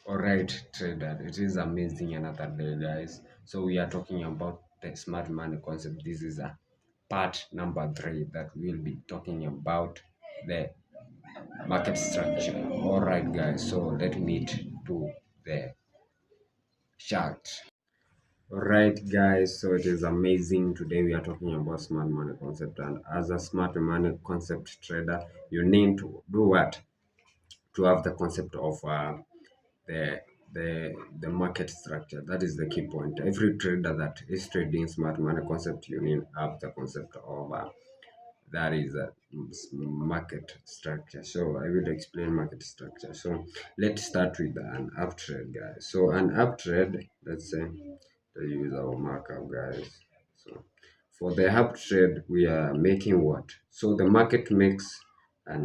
Alright, trader, it is amazing another day, guys. So we are talking about the smart money concept. This is a part number 3 that we'll be talking about the market structure. Alright, guys, so let me to the chart. Alright, guys, so it is amazing. Today we are talking about smart money concept, and as a smart money concept trader, you need to do what? To have the concept of the the market structure. That is the key point. Every trader that is trading smart money concept, you need have the concept of that is a market structure. So I will explain market structure. So let's start with an uptrend, guys. So an uptrend, let's say, let's use our markup, guys. So for the uptrend, we are making what? So the market makes a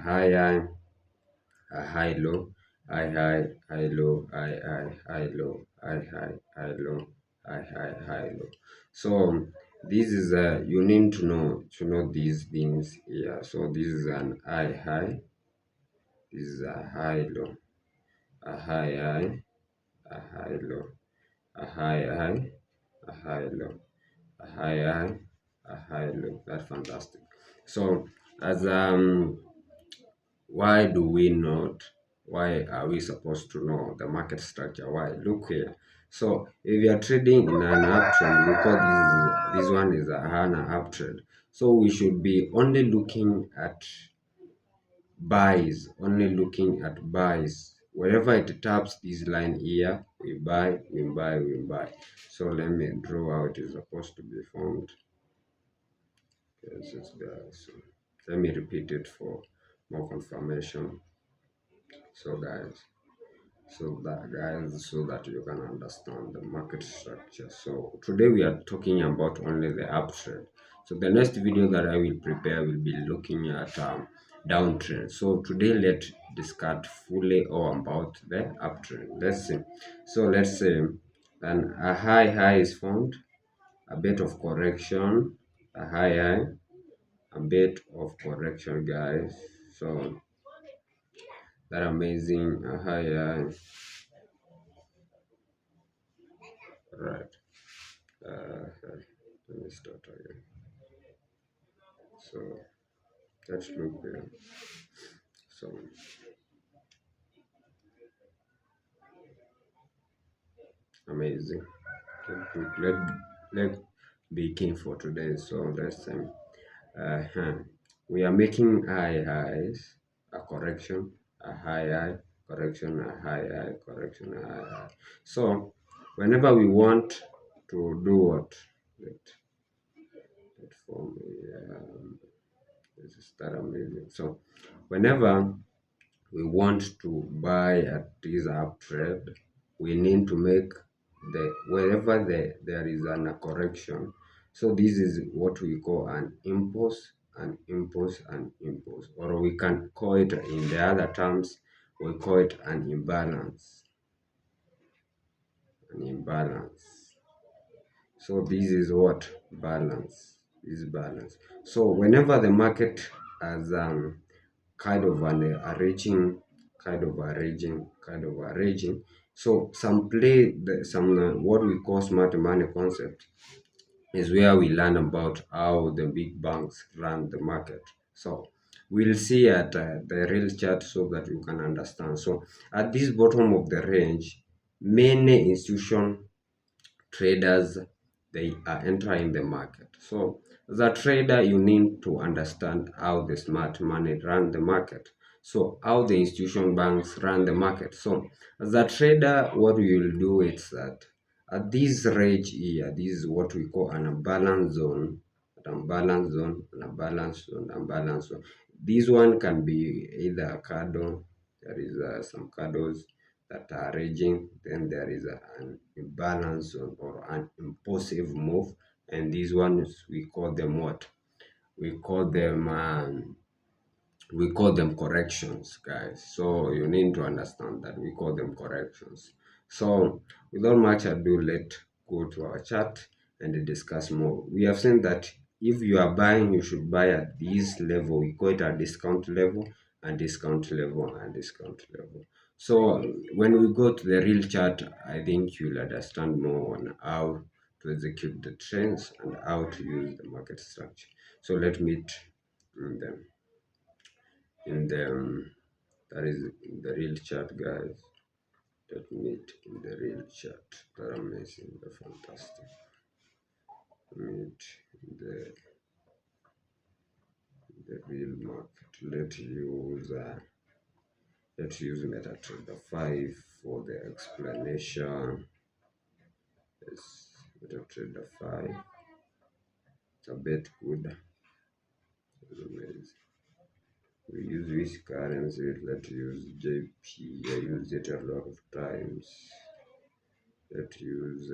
high low, high low, high low, high low, high low. So this is you need to know these things here. So this is an high, this is a high low, a a high low, a a high low, a a high low. That's fantastic. So as why do we not? Why are we supposed to know the market structure? Why? Look here. So if you are trading in an uptrend, because this one is an uptrend, so we should be only looking at buys, only looking at buys. Wherever it taps this line here, we buy, we buy, we buy. So let me draw how it is supposed to be formed. Yes, it's there. So let me repeat it for more confirmation. So so that you can understand the market structure. So today we are talking about only the uptrend. So the next video that I will prepare will be looking at downtrend. So today let's discuss fully all about the uptrend. Let's see. So let's say a high is formed, a bit of correction, a high, a bit of correction, guys. So that amazing high. Right. Let me start again. So let's look here. So amazing. Let be keen for today. So let's say uh, we are making high highs, a correction, a high, correction, a high, correction, a high. So whenever we want to do what? Let form this is that amazing. So whenever we want to buy at this uptrend, we need to make wherever there is a correction. So this is what we call an impulse, or we can call it in the other terms, we call it an imbalance, So this is what balance is balance. So whenever the market has kind of a raging, So some what we call smart money concept is where we learn about how the big banks run the market. So we'll see at the real chart so that you can understand. So at this bottom of the range, many institution traders, they are entering the market. So as a trader, you need to understand how the smart money run the market. So how the institution banks run the market. So as a trader, what we will do is that at this range here, this is what we call an unbalanced zone, unbalanced zone. This one can be either a candle, there is some candles that are raging, then there is an imbalance or an impulsive move, and these ones we call them what? We call them corrections, guys. So you need to understand that we call them corrections. So without much ado, let's go to our chart and discuss more. We have seen that if you are buying, you should buy at this level. We call it a discount level, and discount level, and discount level. So when we go to the real chart, I think you'll understand more on how to execute the trends and how to use the market structure. So let me in the that is in the real chart, guys. Let me in the real chart. They're amazing, they're fantastic. Meet the real market. Let's use MetaTrader 5 for the explanation. Yes, MetaTrader 5. It's a bit good. It's amazing. We use which currency? Let's use JP. I use it a lot of times. Let's use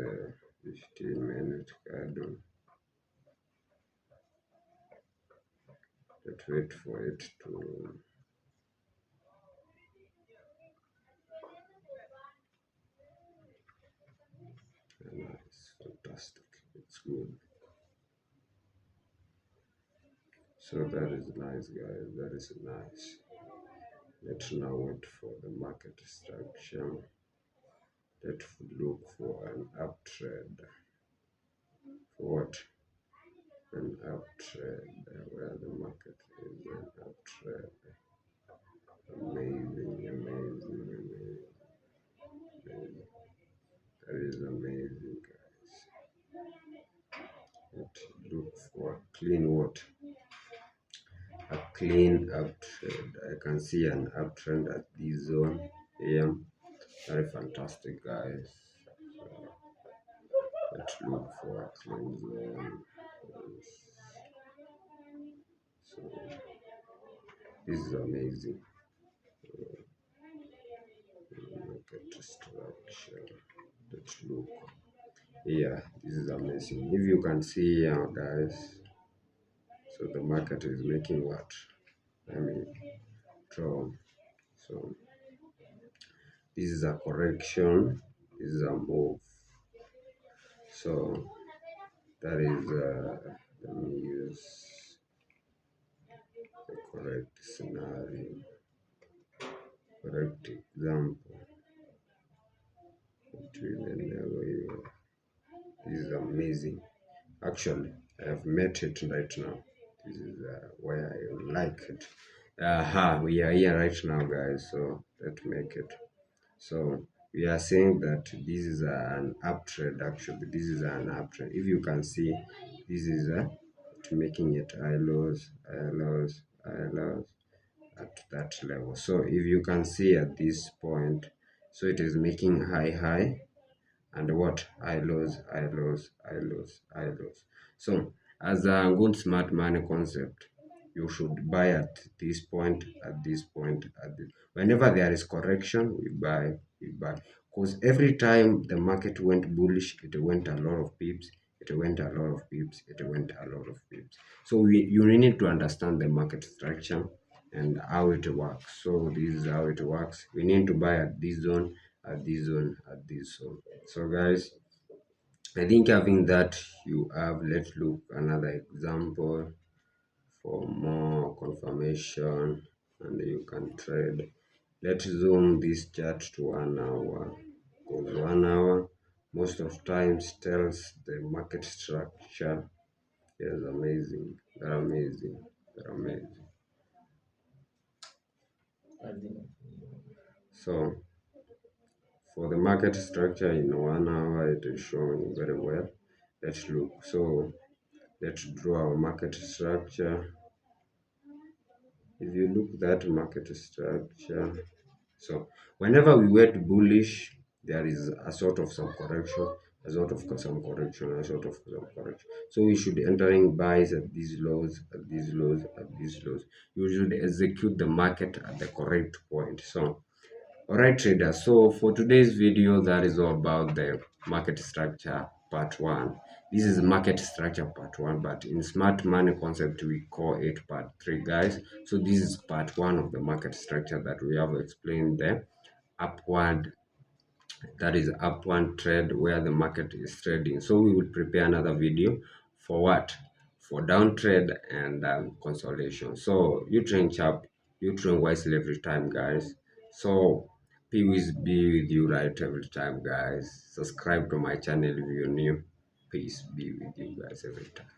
15-minute candle. Let's wait for it to. It's fantastic. It's good. So that is nice, guys. That is nice. Let's now wait for the market structure. Let's look for an uptrend. For what? An uptrend. Where the market is an uptrend. Amazing, amazing, amazing. That is amazing, guys. Let's look for clean what? A clean uptrend. I can see an uptrend at this zone here. Very fantastic, guys. So let's look for a clean zone. So this is amazing. Look at the structure. Let's look. Yeah, this is amazing. If you can see here, guys, so the market is making what? I mean, draw. So this is a correction. This is a move. So that is let me use the correct scenario, correct example. This is amazing. Actually, I have met it right now. This is why I like it. We are here right now, guys. So let's make it. So we are saying that this is an uptrend. Actually, this is an uptrend. If you can see, this is making it high lows, high lows, high lows at that level. So if you can see at this point, so it is making high and what? High lows, high lows, high lows, high lows. So as a good smart money concept, you should buy at this point, at this point, at this. Whenever there is correction, we buy. Because every time the market went bullish, it went a lot of pips, it went a lot of pips, it went a lot of pips. So you need to understand the market structure and how it works. So this is how it works. We need to buy at this zone, at this zone, at this zone. So guys, I think having that you have, let's look another example for more confirmation and you can trade. Let's zoom this chart to 1 hour, because 1 hour most of times tells the market structure. Yes, amazing. They're amazing. They're amazing. So for the market structure in 1 hour, it is showing very well. Let's look. So let's draw our market structure. If you look that market structure, so whenever we went bullish, there is a sort of some correction, a sort of some correction, a sort of some correction. So we should entering buys at these lows, at these lows, at these lows. You should execute the market at the correct point. So alright traders, so for today's video, that is all about the market structure part 1. This is market structure part 1, but in smart money concept we call it part 3, guys. So this is part 1 of the market structure that we have explained there. Upward, that is upward trade where the market is trading. So we will prepare another video for what? For down trade and consolidation. So you train sharp, you train wisely every time, guys. So Peace be with you right every time, guys. Subscribe to my channel if you're new. Peace be with you guys every time.